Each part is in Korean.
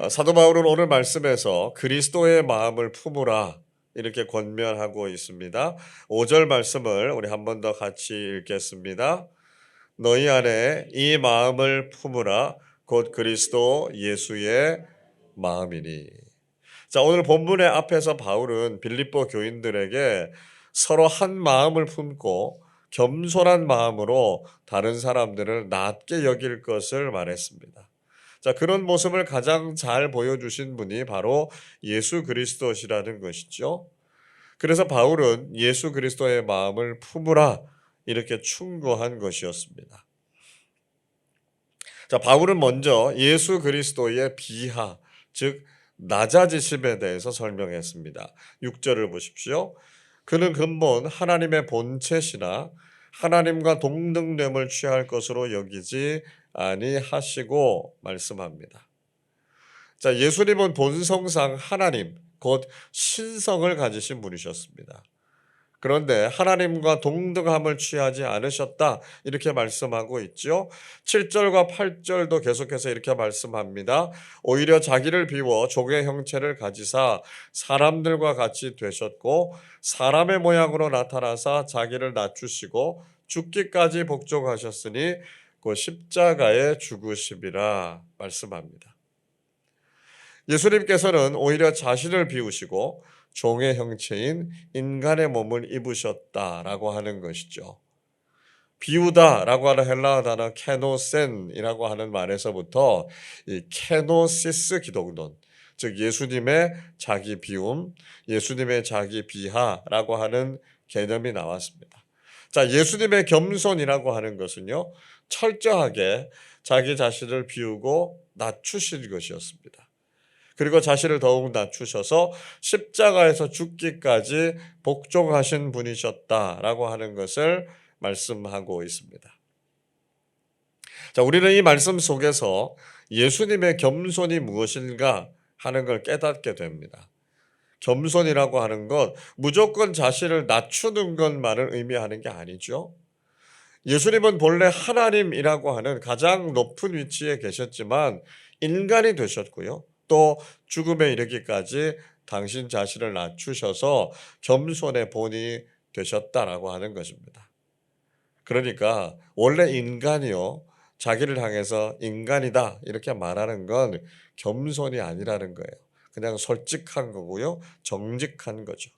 사도 바울은 오늘 말씀에서 그리스도의 마음을 품으라 이렇게 권면하고 있습니다. 5절 말씀을 우리 한 번 더 같이 읽겠습니다. 너희 안에 이 마음을 품으라 곧 그리스도 예수의 마음이니. 자, 오늘 본문의 앞에서 바울은 빌립보 교인들에게 서로 한 마음을 품고 겸손한 마음으로 다른 사람들을 낮게 여길 것을 말했습니다. 자, 그런 모습을 가장 잘 보여주신 분이 바로 예수 그리스도시라는 것이죠. 그래서 바울은 예수 그리스도의 마음을 품으라 이렇게 충고한 것이었습니다. 자, 바울은 먼저 예수 그리스도의 비하, 즉 낮아지심에 대해서 설명했습니다. 6절을 보십시오. 그는 근본 하나님의 본체시나 하나님과 동등됨을 취할 것으로 여기지 아니하시고 말씀합니다. 자, 예수님은 본성상 하나님, 곧 신성을 가지신 분이셨습니다. 그런데 하나님과 동등함을 취하지 않으셨다 이렇게 말씀하고 있죠. 7절과 8절도 계속해서 이렇게 말씀합니다. 오히려 자기를 비워 종의 형체를 가지사 사람들과 같이 되셨고 사람의 모양으로 나타나사 자기를 낮추시고 죽기까지 복종하셨으니 그 십자가에 죽으심이라 말씀합니다. 예수님께서는 오히려 자신을 비우시고 종의 형체인 인간의 몸을 입으셨다라고 하는 것이죠. 비우다라고 하는 헬라어 단어 케노센이라고 하는 말에서부터 이 케노시스 기독론, 즉 예수님의 자기 비움, 예수님의 자기 비하라고 하는 개념이 나왔습니다. 자, 예수님의 겸손이라고 하는 것은요, 철저하게 자기 자신을 비우고 낮추신 것이었습니다. 그리고 자신을 더욱 낮추셔서 십자가에서 죽기까지 복종하신 분이셨다라고 하는 것을 말씀하고 있습니다. 자, 우리는 이 말씀 속에서 예수님의 겸손이 무엇인가 하는 걸 깨닫게 됩니다. 겸손이라고 하는 것, 무조건 자신을 낮추는 것만을 의미하는 게 아니죠. 예수님은 본래 하나님이라고 하는 가장 높은 위치에 계셨지만 인간이 되셨고요. 또 죽음에 이르기까지 당신 자신을 낮추셔서 겸손의 본이 되셨다라고 하는 것입니다. 그러니까 원래 인간이요, 자기를 향해서 인간이다 이렇게 말하는 건 겸손이 아니라는 거예요. 그냥 솔직한 거고요, 정직한 거죠.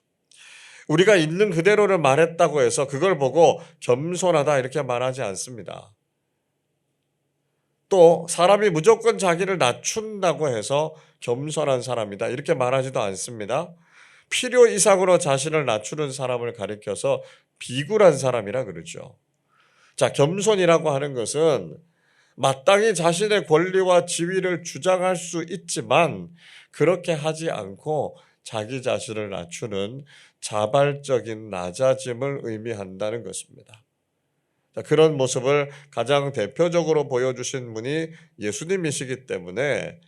우리가 있는 그대로를 말했다고 해서 그걸 보고 겸손하다 이렇게 말하지 않습니다. 또 사람이 무조건 자기를 낮춘다고 해서 겸손한 사람이다 이렇게 말하지도 않습니다. 필요 이상으로 자신을 낮추는 사람을 가리켜서 비굴한 사람이라 그러죠. 자, 겸손이라고 하는 것은 마땅히 자신의 권리와 지위를 주장할 수 있지만 그렇게 하지 않고 자기 자신을 낮추는 자발적인 낮아짐을 의미한다는 것입니다. 그런 모습을 가장 대표적으로 보여주신 분이 예수님이시기 때문에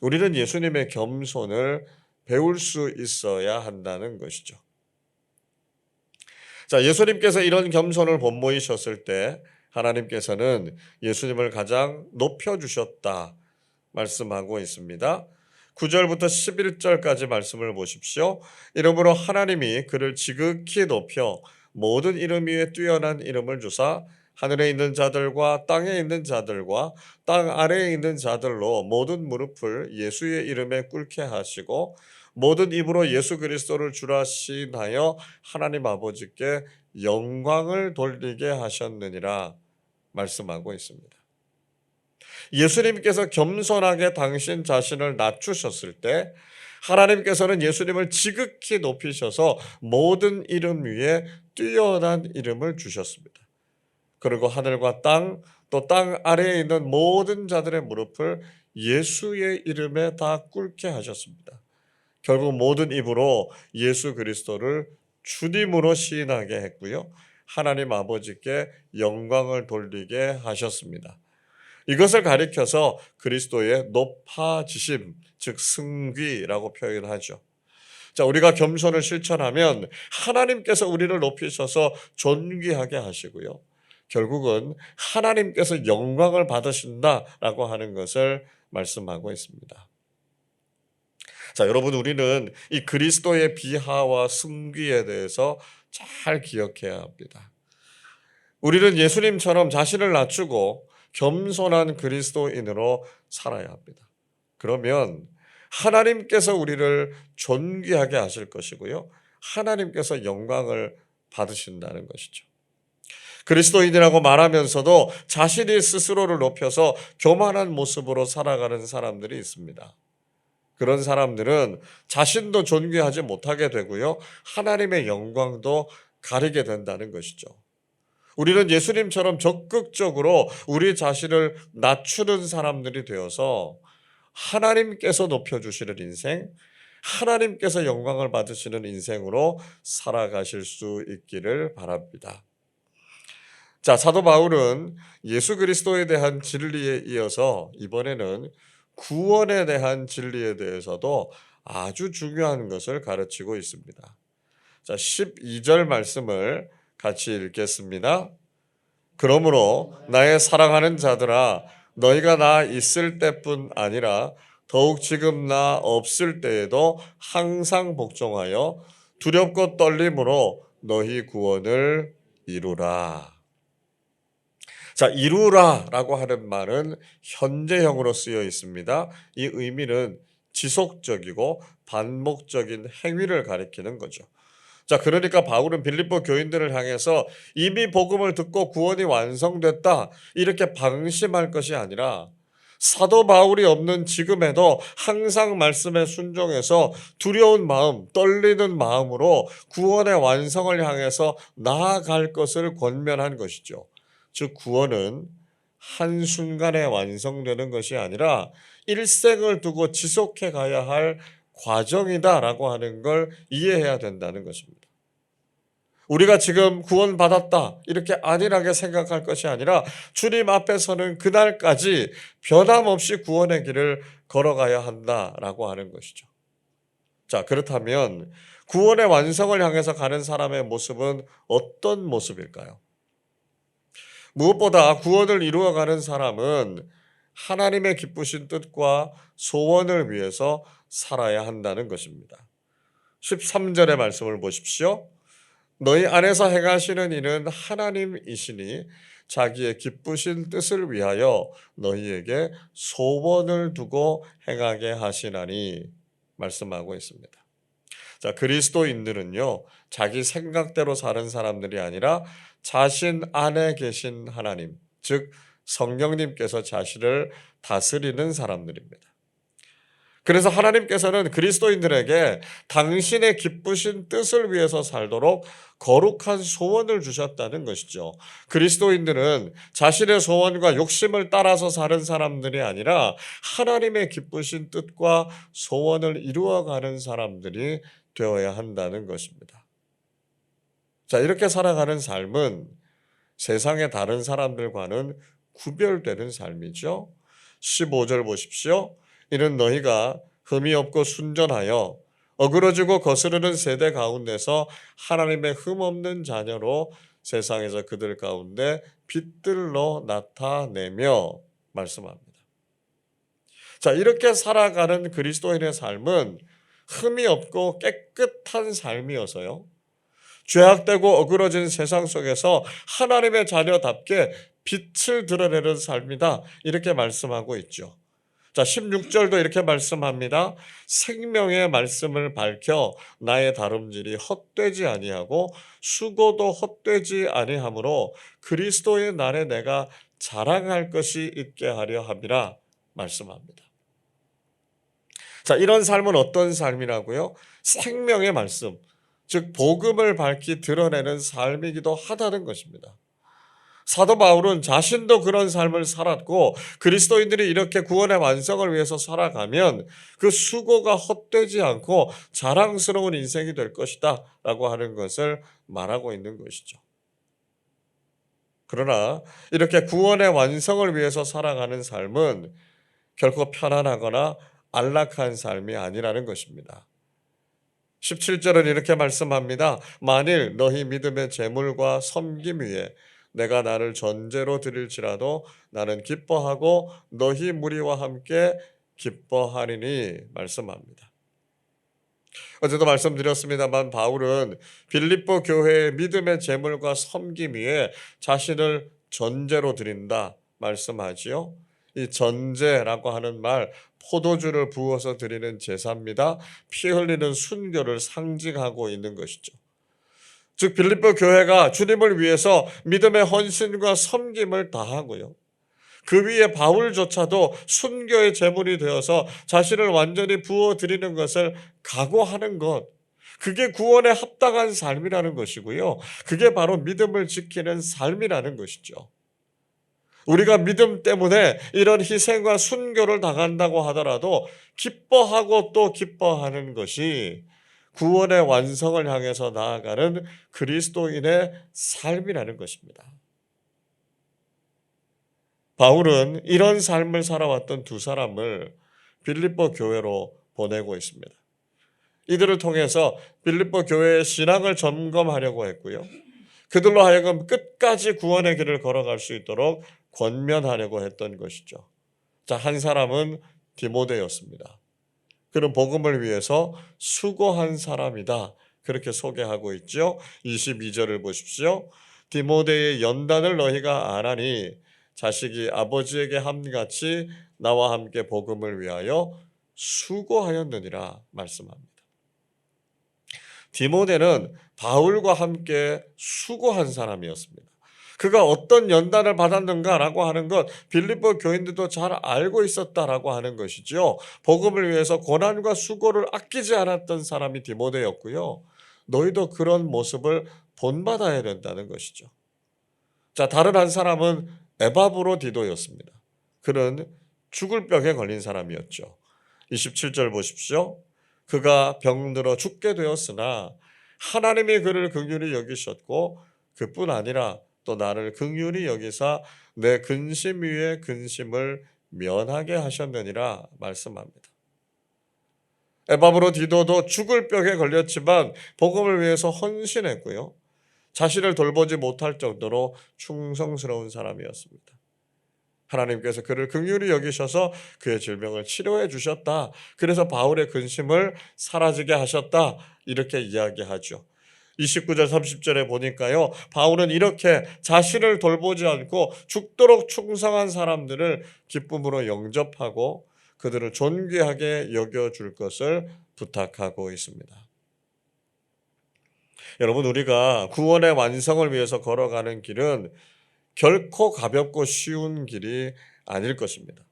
우리는 예수님의 겸손을 배울 수 있어야 한다는 것이죠. 자, 예수님께서 이런 겸손을 본보이셨을 때 하나님께서는 예수님을 가장 높여주셨다 말씀하고 있습니다. 9절부터 11절까지 말씀을 보십시오. 이러므로 하나님이 그를 지극히 높여 모든 이름 위에 뛰어난 이름을 주사 하늘에 있는 자들과 땅에 있는 자들과 땅 아래에 있는 자들로 모든 무릎을 예수의 이름에 꿇게 하시고 모든 입으로 예수 그리스도를 주라 시인하여 하나님 아버지께 영광을 돌리게 하셨느니라 말씀하고 있습니다. 예수님께서 겸손하게 당신 자신을 낮추셨을 때 하나님께서는 예수님을 지극히 높이셔서 모든 이름 위에 뛰어난 이름을 주셨습니다. 그리고 하늘과 땅, 또 땅 아래에 있는 모든 자들의 무릎을 예수의 이름에 다 꿇게 하셨습니다. 결국 모든 입으로 예수 그리스도를 주님으로 시인하게 했고요. 하나님 아버지께 영광을 돌리게 하셨습니다. 이것을 가리켜서 그리스도의 높아지심, 즉 승귀라고 표현하죠. 자, 우리가 겸손을 실천하면 하나님께서 우리를 높이셔서 존귀하게 하시고요. 결국은 하나님께서 영광을 받으신다라고 하는 것을 말씀하고 있습니다. 자, 여러분, 우리는 이 그리스도의 비하와 승귀에 대해서 잘 기억해야 합니다. 우리는 예수님처럼 자신을 낮추고 겸손한 그리스도인으로 살아야 합니다. 그러면 하나님께서 우리를 존귀하게 하실 것이고요. 하나님께서 영광을 받으신다는 것이죠. 그리스도인이라고 말하면서도 자신이 스스로를 높여서 교만한 모습으로 살아가는 사람들이 있습니다. 그런 사람들은 자신도 존귀하지 못하게 되고요. 하나님의 영광도 가리게 된다는 것이죠. 우리는 예수님처럼 적극적으로 우리 자신을 낮추는 사람들이 되어서 하나님께서 높여주시는 인생, 하나님께서 영광을 받으시는 인생으로 살아가실 수 있기를 바랍니다. 자, 사도 바울은 예수 그리스도에 대한 진리에 이어서 이번에는 구원에 대한 진리에 대해서도 아주 중요한 것을 가르치고 있습니다. 자, 12절 말씀을 같이 읽겠습니다. 그러므로 나의 사랑하는 자들아, 너희가 나 있을 때뿐 아니라 더욱 지금 나 없을 때에도 항상 복종하여 두렵고 떨림으로 너희 구원을 이루라. 자, 이루라라고 하는 말은 현재형으로 쓰여 있습니다. 이 의미는 지속적이고 반복적인 행위를 가리키는 거죠. 자, 그러니까 바울은 빌립보 교인들을 향해서 이미 복음을 듣고 구원이 완성됐다 이렇게 방심할 것이 아니라 사도 바울이 없는 지금에도 항상 말씀에 순종해서 두려운 마음, 떨리는 마음으로 구원의 완성을 향해서 나아갈 것을 권면한 것이죠. 즉 구원은 한순간에 완성되는 것이 아니라 일생을 두고 지속해 가야 할 과정이다라고 하는 걸 이해해야 된다는 것입니다. 우리가 지금 구원받았다 이렇게 안일하게 생각할 것이 아니라 주님 앞에 서는 그날까지 변함없이 구원의 길을 걸어가야 한다라고 하는 것이죠. 자, 그렇다면 구원의 완성을 향해서 가는 사람의 모습은 어떤 모습일까요? 무엇보다 구원을 이루어가는 사람은 하나님의 기쁘신 뜻과 소원을 위해서 살아야 한다는 것입니다. 13절의 말씀을 보십시오. 너희 안에서 행하시는 이는 하나님이시니 자기의 기쁘신 뜻을 위하여 너희에게 소원을 두고 행하게 하시나니 말씀하고 있습니다. 자, 그리스도인들은요, 자기 생각대로 사는 사람들이 아니라 자신 안에 계신 하나님, 즉 성령님께서 자신을 다스리는 사람들입니다. 그래서 하나님께서는 그리스도인들에게 당신의 기쁘신 뜻을 위해서 살도록 거룩한 소원을 주셨다는 것이죠. 그리스도인들은 자신의 소원과 욕심을 따라서 사는 사람들이 아니라 하나님의 기쁘신 뜻과 소원을 이루어가는 사람들이 되어야 한다는 것입니다. 자, 이렇게 살아가는 삶은 세상의 다른 사람들과는 구별되는 삶이죠. 15절 보십시오. 이는 너희가 흠이 없고 순전하여 어그러지고 거스르는 세대 가운데서 하나님의 흠 없는 자녀로 세상에서 그들 가운데 빛들로 나타내며 말씀합니다. 자, 이렇게 살아가는 그리스도인의 삶은 흠이 없고 깨끗한 삶이어서요, 죄악되고 어그러진 세상 속에서 하나님의 자녀답게 빛을 드러내는 삶이다 이렇게 말씀하고 있죠. 자, 16절도 이렇게 말씀합니다. 생명의 말씀을 밝혀 나의 다름질이 헛되지 아니하고 수고도 헛되지 아니하므로 그리스도의 날에 내가 자랑할 것이 있게 하려 함이라 말씀합니다. 자, 이런 삶은 어떤 삶이라고요? 생명의 말씀, 즉 복음을 밝히 드러내는 삶이기도 하다는 것입니다. 사도 바울은 자신도 그런 삶을 살았고 그리스도인들이 이렇게 구원의 완성을 위해서 살아가면 그 수고가 헛되지 않고 자랑스러운 인생이 될 것이다 라고 하는 것을 말하고 있는 것이죠. 그러나 이렇게 구원의 완성을 위해서 살아가는 삶은 결코 편안하거나 안락한 삶이 아니라는 것입니다. 17절은 이렇게 말씀합니다. 만일 너희 믿음의 재물과 섬김 위에 내가 나를 전제로 드릴지라도 나는 기뻐하고 너희 무리와 함께 기뻐하리니 말씀합니다. 어제도 말씀드렸습니다만 바울은 빌립보 교회의 믿음의 제물과 섬김 위에 자신을 전제로 드린다 말씀하지요. 이 전제라고 하는 말, 포도주를 부어서 드리는 제사입니다. 피 흘리는 순교를 상징하고 있는 것이죠. 즉 빌립보 교회가 주님을 위해서 믿음의 헌신과 섬김을 다하고요. 그 위에 바울조차도 순교의 제물이 되어서 자신을 완전히 부어드리는 것을 각오하는 것, 그게 구원에 합당한 삶이라는 것이고요. 그게 바로 믿음을 지키는 삶이라는 것이죠. 우리가 믿음 때문에 이런 희생과 순교를 당한다고 하더라도 기뻐하고 또 기뻐하는 것이 구원의 완성을 향해서 나아가는 그리스도인의 삶이라는 것입니다. 바울은 이런 삶을 살아왔던 두 사람을 빌립보 교회로 보내고 있습니다. 이들을 통해서 빌립보 교회의 신앙을 점검하려고 했고요. 그들로 하여금 끝까지 구원의 길을 걸어갈 수 있도록 권면하려고 했던 것이죠. 자, 한 사람은 디모데였습니다. 그는 복음을 위해서 수고한 사람이다. 그렇게 소개하고 있죠. 22절을 보십시오. 디모데의 연단을 너희가 아나니 자식이 아버지에게 함같이 나와 함께 복음을 위하여 수고하였느니라 말씀합니다. 디모데는 바울과 함께 수고한 사람이었습니다. 그가 어떤 연단을 받았는가라고 하는 것 빌립보 교인들도 잘 알고 있었다라고 하는 것이죠. 복음을 위해서 고난과 수고를 아끼지 않았던 사람이 디모데였고요. 너희도 그런 모습을 본받아야 된다는 것이죠. 자, 다른 한 사람은 에바브로디도였습니다. 그는 죽을 병에 걸린 사람이었죠. 27절 보십시오. 그가 병들어 죽게 되었으나 하나님이 그를 긍휼히 여기셨고 그뿐 아니라 또 나를 긍휼히 여기사 내 근심 위에 근심을 면하게 하셨느니라 말씀합니다. 에바브로디도도 죽을 병에 걸렸지만 복음을 위해서 헌신했고요. 자신을 돌보지 못할 정도로 충성스러운 사람이었습니다. 하나님께서 그를 긍휼히 여기셔서 그의 질병을 치료해 주셨다. 그래서 바울의 근심을 사라지게 하셨다. 이렇게 이야기하죠. 29절 30절에 보니까요. 바울은 이렇게 자신을 돌보지 않고 죽도록 충성한 사람들을 기쁨으로 영접하고 그들을 존귀하게 여겨줄 것을 부탁하고 있습니다. 여러분, 우리가 구원의 완성을 위해서 걸어가는 길은 결코 가볍고 쉬운 길이 아닐 것입니다.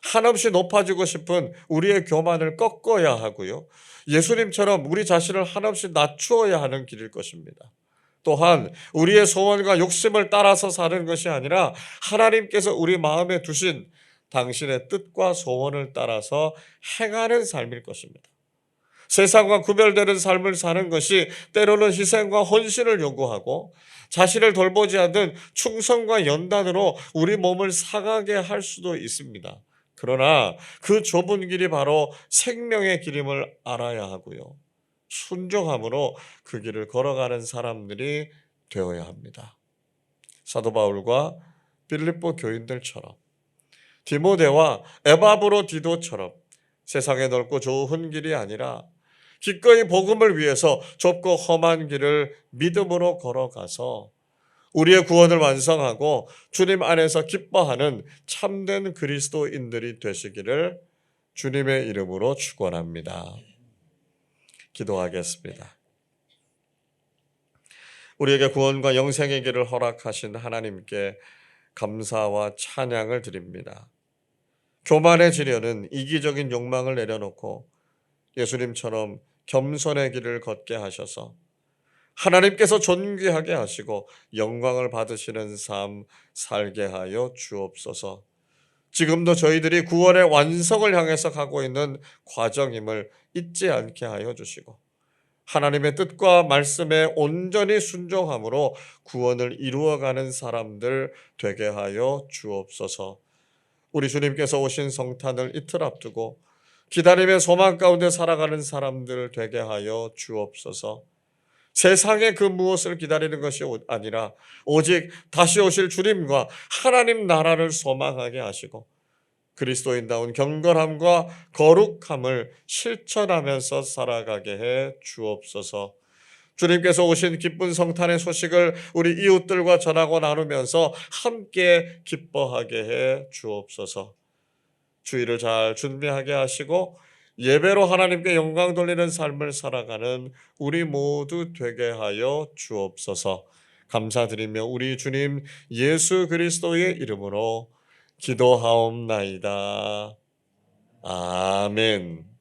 한없이 높아지고 싶은 우리의 교만을 꺾어야 하고요. 예수님처럼 우리 자신을 한없이 낮추어야 하는 길일 것입니다. 또한 우리의 소원과 욕심을 따라서 사는 것이 아니라 하나님께서 우리 마음에 두신 당신의 뜻과 소원을 따라서 행하는 삶일 것입니다. 세상과 구별되는 삶을 사는 것이 때로는 희생과 헌신을 요구하고 자신을 돌보지 않는 충성과 연단으로 우리 몸을 상하게 할 수도 있습니다. 그러나 그 좁은 길이 바로 생명의 길임을 알아야 하고요. 순종함으로 그 길을 걸어가는 사람들이 되어야 합니다. 사도 바울과 빌립보 교인들처럼 디모데와 에바브로디도처럼 세상에 넓고 좁은 길이 아니라 기꺼이 복음을 위해서 좁고 험한 길을 믿음으로 걸어가서 우리의 구원을 완성하고 주님 안에서 기뻐하는 참된 그리스도인들이 되시기를 주님의 이름으로 축원합니다. 기도하겠습니다. 우리에게 구원과 영생의 길을 허락하신 하나님께 감사와 찬양을 드립니다. 교만해지려는 이기적인 욕망을 내려놓고 예수님처럼 겸손의 길을 걷게 하셔서 하나님께서 존귀하게 하시고 영광을 받으시는 삶 살게 하여 주옵소서. 지금도 저희들이 구원의 완성을 향해서 가고 있는 과정임을 잊지 않게 하여 주시고 하나님의 뜻과 말씀에 온전히 순종함으로 구원을 이루어가는 사람들 되게 하여 주옵소서. 우리 주님께서 오신 성탄을 이틀 앞두고 기다림의 소망 가운데 살아가는 사람들 되게 하여 주옵소서. 세상의 그 무엇을 기다리는 것이 아니라 오직 다시 오실 주님과 하나님 나라를 소망하게 하시고 그리스도인다운 경건함과 거룩함을 실천하면서 살아가게 해 주옵소서. 주님께서 오신 기쁜 성탄의 소식을 우리 이웃들과 전하고 나누면서 함께 기뻐하게 해 주옵소서. 주일을 잘 준비하게 하시고 예배로 하나님께 영광 돌리는 삶을 살아가는 우리 모두 되게 하여 주옵소서. 감사드리며 우리 주님 예수 그리스도의 이름으로 기도하옵나이다. 아멘.